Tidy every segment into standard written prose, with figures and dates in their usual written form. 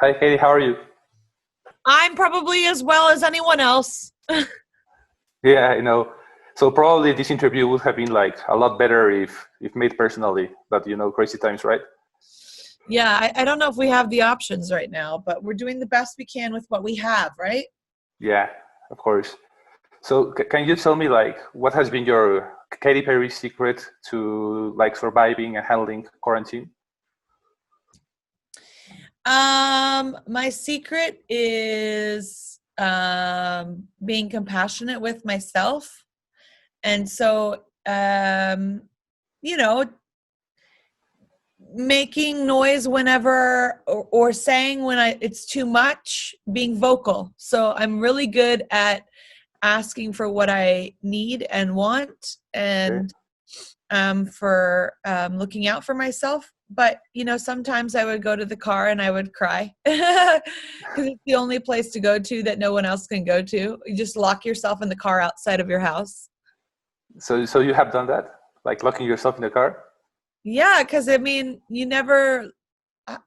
Hi, Katie. How are you? I'm probably as well as anyone else. Yeah, So probably this interview would have been like a lot better if made personally, but crazy times, right? Yeah, I don't know if we have the options right now, but we're doing the best we can with what we have, right? Yeah, of course. So can you tell me like what has been your Katy Perry secret to like surviving and handling quarantine? My secret is being compassionate with myself. And so you know, making noise whenever or saying when it's too much, being vocal. So I'm really good at asking for what I need and want, Okay. and for looking out for myself. But sometimes I would go to the car and I would cry because it's the only place to go to that no one else can go to. You just lock yourself in the car outside of your house. So you have done that, like locking yourself in the car? Yeah, because I mean, you've never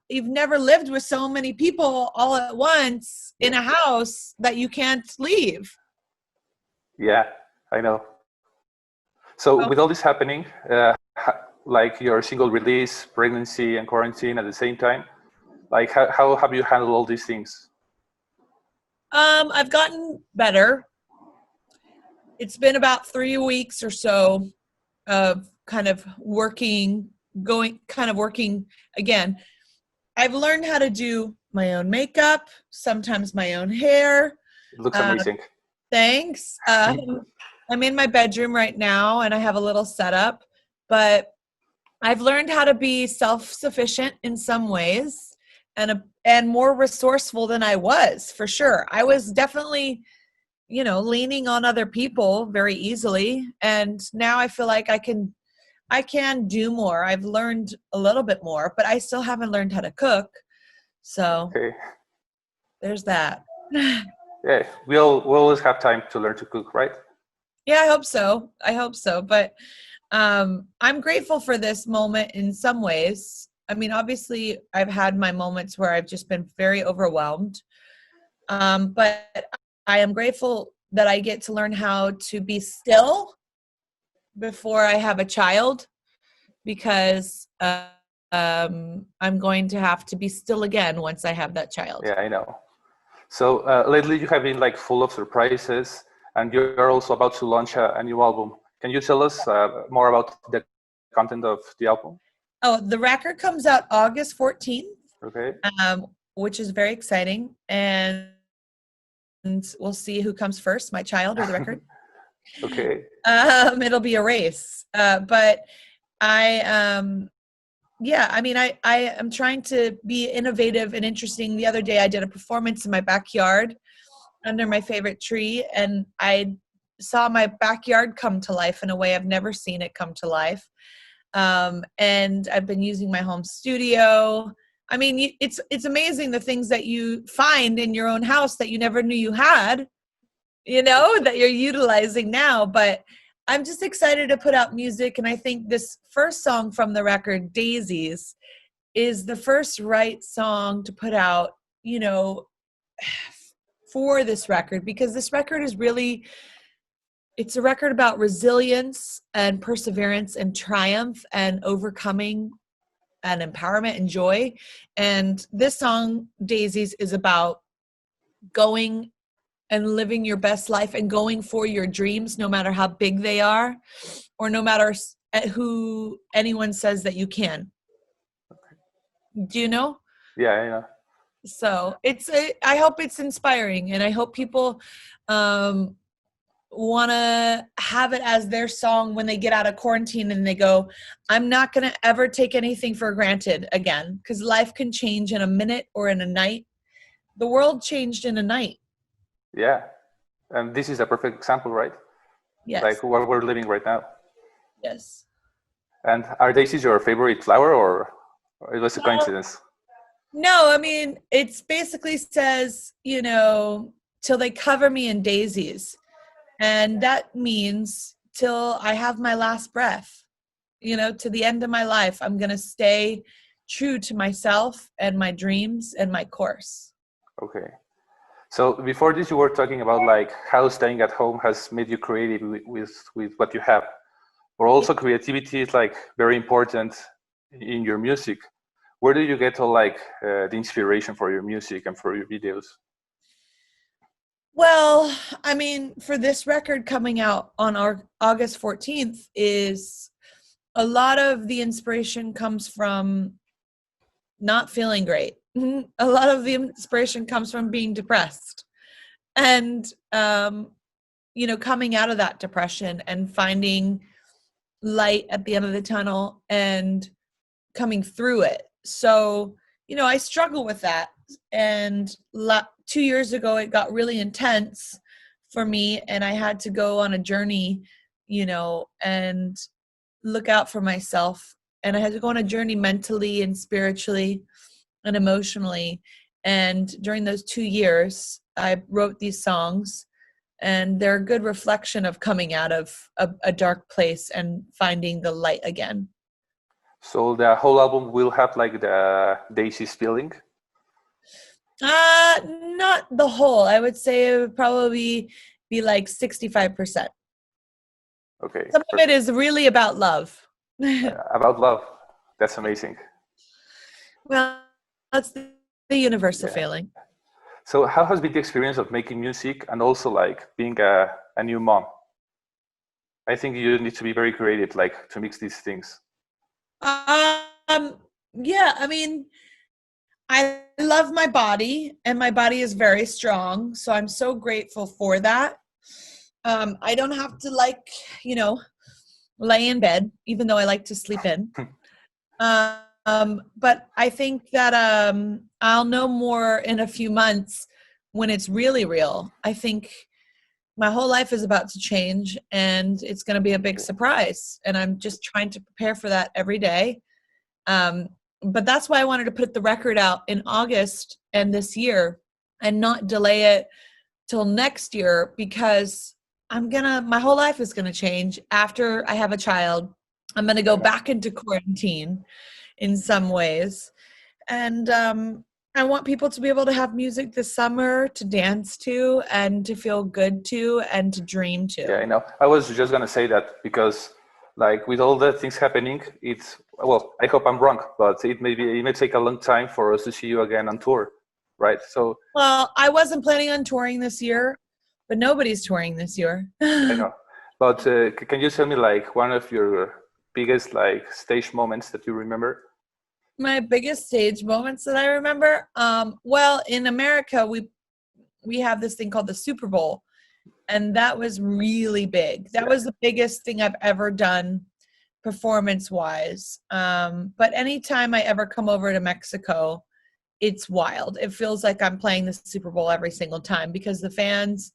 lived with so many people all at once Yeah. in a house that you can't leave. Yeah, I know. So So, with all this happening, like your single release, pregnancy, and quarantine at the same time, like how have you handled all these things? I've gotten better. It's been about 3 weeks or so of kind of working again. I've learned how to do my own makeup, sometimes my own hair. It looks Uh, amazing. Thanks. I'm in my bedroom right now and I have a little setup, but I've learned how to be self-sufficient in some ways and more resourceful than I was, for sure. I was definitely, leaning on other people very easily, and now I feel like I can do more. I've learned a little bit more, but I still haven't learned how to cook. So, Okay. there's that. Yeah, we always have time to learn to cook, right? Yeah, I hope so. I hope so. But I'm grateful for this moment in some ways. I mean, obviously, I've had my moments where I've just been very overwhelmed. But I am grateful that I get to learn how to be still before I have a child, because I'm going to have to be still again once I have that child. Yeah, I know. So lately you have been like full of surprises, and you're also about to launch a new album. Can you tell us more about the content of the album? Oh, the record comes out August 14th, Okay. which is very exciting. And we'll see who comes first, my child or the record. Okay. It'll be a race. But I, yeah, I mean, I am trying to be innovative and interesting. The other day I did a performance in my backyard under my favorite tree, and I saw my backyard come to life in a way I've never seen it come to life. And I've been using my home studio. I mean, it's amazing the things that you find in your own house that you never knew you had, that you're utilizing now. But I'm just excited to put out music, and I think this first song from the record, Daisies, is the first right song to put out, you know, for this record, because this record is really, it's a record about resilience and perseverance and triumph and overcoming and empowerment and joy. And this song, Daisies, is about going and living your best life and going for your dreams, no matter how big they are, or no matter who anyone says that you can. Do you know? Yeah, I know. So I hope it's inspiring, and I hope people um, want to have it as their song when they get out of quarantine and they go, I'm not going to ever take anything for granted again, because life can change in a minute or in a night. The world changed in a night. Yeah, and this is a perfect example, right? Yes. Like what we're living right now. Yes. And are daisies your favorite flower, or it was a Well, coincidence? no, I mean, it's basically says, till they cover me in daisies. And that means till I have my last breath, to the end of my life, I'm going to stay true to myself and my dreams and my course. Okay. So before this, you were talking about like how staying at home has made you creative with what you have. But also creativity is like very important in your music. Where do you get all like the inspiration for your music and for your videos? Well, I mean, for this record coming out on our August 14th is a lot of the inspiration comes from not feeling great. A lot of the inspiration comes from being depressed and, you know, coming out of that depression and finding light at the end of the tunnel and coming through it. So, you know, I struggle with that. And 2 years ago, it got really intense for me. And I had to go on a journey, you know, and look out for myself. And I had to go on a journey mentally and spiritually and emotionally. And during those 2 years, I wrote these songs, and they're a good reflection of coming out of a dark place and finding the light again. So the whole album will have like the Daisy's feeling? Not the whole. I would say it would probably be like 65%. Okay. Some of it is really about love. About love. That's amazing. Well, that's the universal feeling. So how has been the experience of making music and also like being a new mom? I think you need to be very creative, like to mix these things. Yeah, I mean, I love my body, and my body is very strong. So I'm so grateful for that. I don't have to like, you know, lay in bed, even though I like to sleep in. But I think that I'll know more in a few months when it's really real. I think my whole life is about to change, and it's going to be a big surprise. And I'm just trying to prepare for that every day. But that's why I wanted to put the record out in August and this year and not delay it till next year, because my whole life is going to change after I have a child. I'm going to go back into quarantine in some ways. And I want people to be able to have music this summer to dance to and to feel good to and to dream to. Yeah, I know. I was just going to say that because like with all the things happening, it's, well, I hope I'm wrong, but it may take a long time for us to see you again on tour, right? So, well, I wasn't planning on touring this year, but nobody's touring this year. I know. But can you tell me like one of your biggest like stage moments that you remember? My biggest stage moments that I remember? Well, in America, we have this thing called the Super Bowl, and that was really big. That was the biggest thing I've ever done performance-wise. But anytime I ever come over to Mexico, it's wild. It feels like I'm playing the Super Bowl every single time because the fans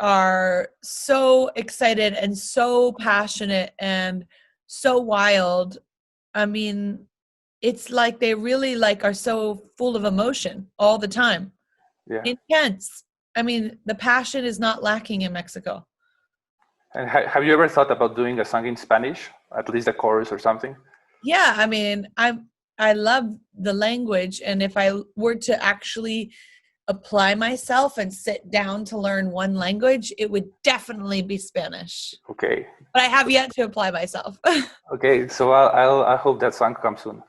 are so excited and so passionate and so wild. I mean, it's like they really like are so full of emotion all the time. Yeah. Intense. I mean, the passion is not lacking in Mexico. And have you ever thought about doing a song in Spanish, at least a chorus or something? Yeah, I mean, I love the language, and if I were to actually apply myself and sit down to learn one language, it would definitely be Spanish. Okay. But I have yet to apply myself. Okay, so I hope that song comes soon.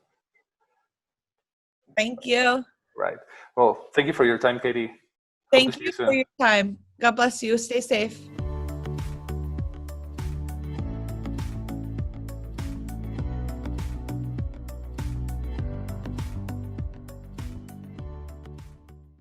Thank you. Right. Well, thank you for your time, Katy. Thank you for your time. God bless you. Stay safe.